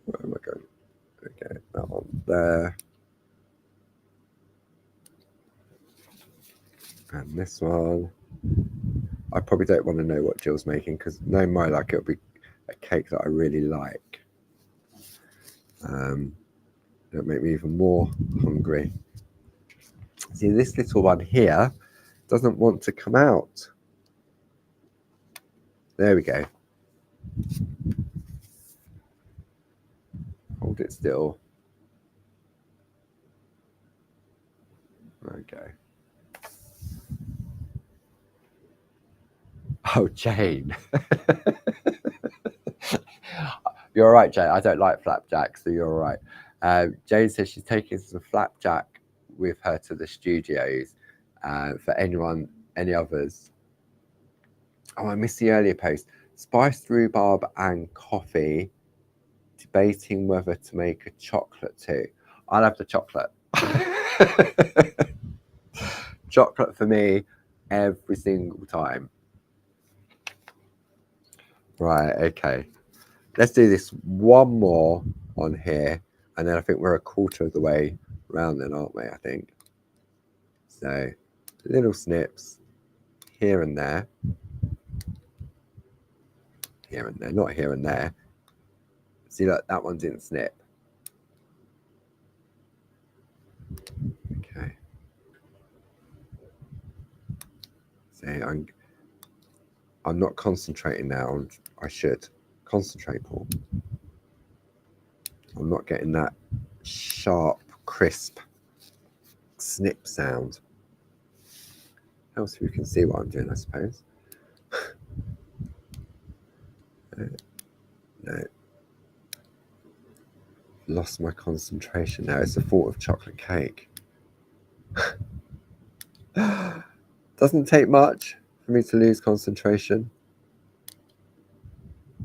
[SPEAKER 1] Where am I going? Okay, that one there. And this one. I probably don't want to know what Jill's making because knowing my luck, it'll be a cake that I really like. It'll make me even more hungry. See, this little one here doesn't want to come out. There we go. Hold it still. Okay. Oh, Jane. You're all right, Jane. I don't like flapjack, so you're all right. Jane says she's taking some flapjack with her to the studios. For any others. Oh, I missed the earlier post. Spiced rhubarb and coffee. Debating whether to make a chocolate too. I'll have the chocolate. Chocolate for me every single time. Right, okay. Let's do this one more on here, and then I think we're a quarter of the way around then, aren't we, I think? So, little snips here and there. Here and there, not here and there. See, look, that one didn't snip. Okay. So, I'm not concentrating now. I should concentrate, Paul. I'm not getting that sharp, crisp snip sound. Else you can see what I'm doing, I suppose. No. Lost my concentration now. It's the thought of chocolate cake. Doesn't take much for me to lose concentration.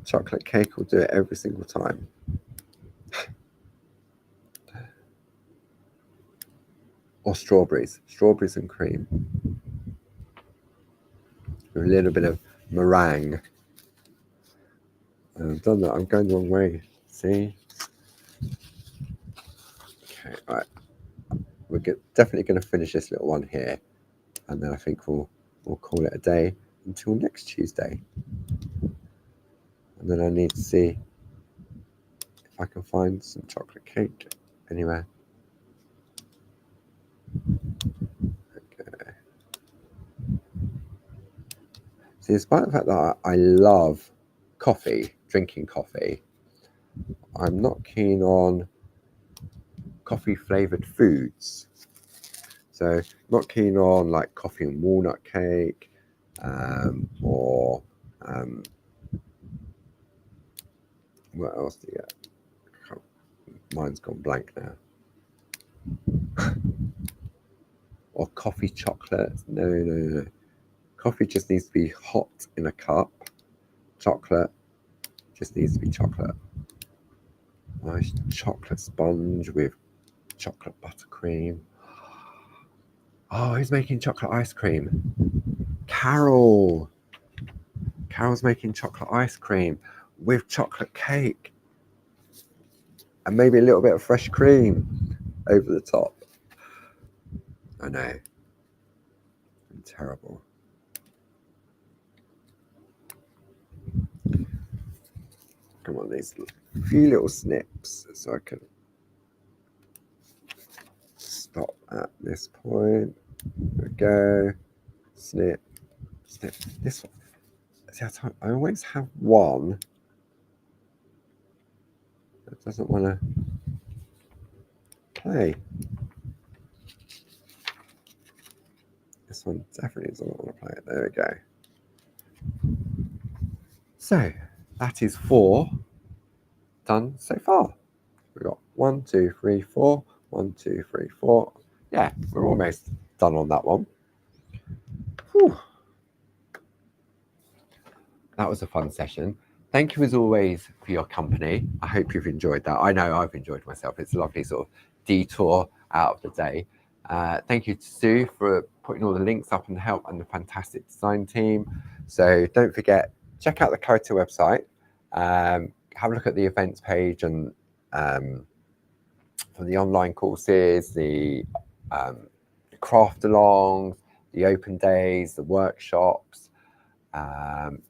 [SPEAKER 1] Chocolate cake will do it every single time. Or strawberries and cream. With a little bit of meringue. I've done that. I'm going the wrong way. See? Okay, right. We're definitely going to finish this little one here, and then I think we'll call it a day until next Tuesday. And then I need to see if I can find some chocolate cake anywhere. Okay. See, despite the fact that I love coffee, drinking coffee, I'm not keen on coffee flavored foods. So not keen on like coffee and walnut cake, or what else do you get? Mine's gone blank now. Or coffee chocolate. No. Coffee just needs to be hot in a cup. Chocolate just needs to be chocolate. Nice chocolate sponge with chocolate buttercream. Oh, who's making chocolate ice cream? Carol. Carol's making chocolate ice cream with chocolate cake. And maybe a little bit of fresh cream over the top. I know. I'm terrible. Come on, these few little snips so I can stop at this point. There we go. Snip. This one. See, I always have one that doesn't want to play. This one definitely doesn't want to play it. There we go. So that is 4 done so far. We've got 1, 2, 3, 4. 1, 2, 3, 4. Yeah, we're almost done on that one. Whew. That was a fun session. Thank you as always for your company. I hope you've enjoyed that. I know I've enjoyed myself. It's a lovely sort of detour out of the day. Thank you to Sue for putting all the links up and the help and the fantastic design team. So don't forget, check out the Clarity website. Have a look at the events page and for the online courses, the craft alongs, the open days, the workshops,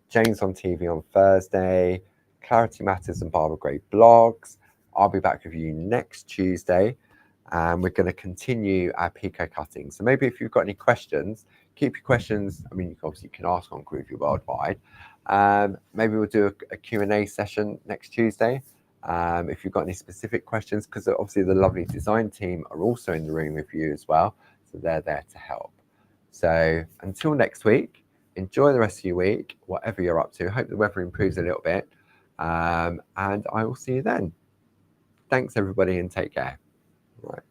[SPEAKER 1] James on TV on Thursday, Clarity Matters and Barbara Gray blogs. I'll be back with you next Tuesday, and we're going to continue our Pico cutting. So maybe if you've got any questions, keep your questions. I mean, obviously you can ask on Groovi Worldwide. Maybe we'll do a Q&A session next Tuesday. If you've got any specific questions, because obviously the lovely design team are also in the room with you as well, so they're there to help. So until next week, enjoy the rest of your week, whatever you're up to. Hope the weather improves a little bit, and I will see you then. Thanks everybody, and take care. Right.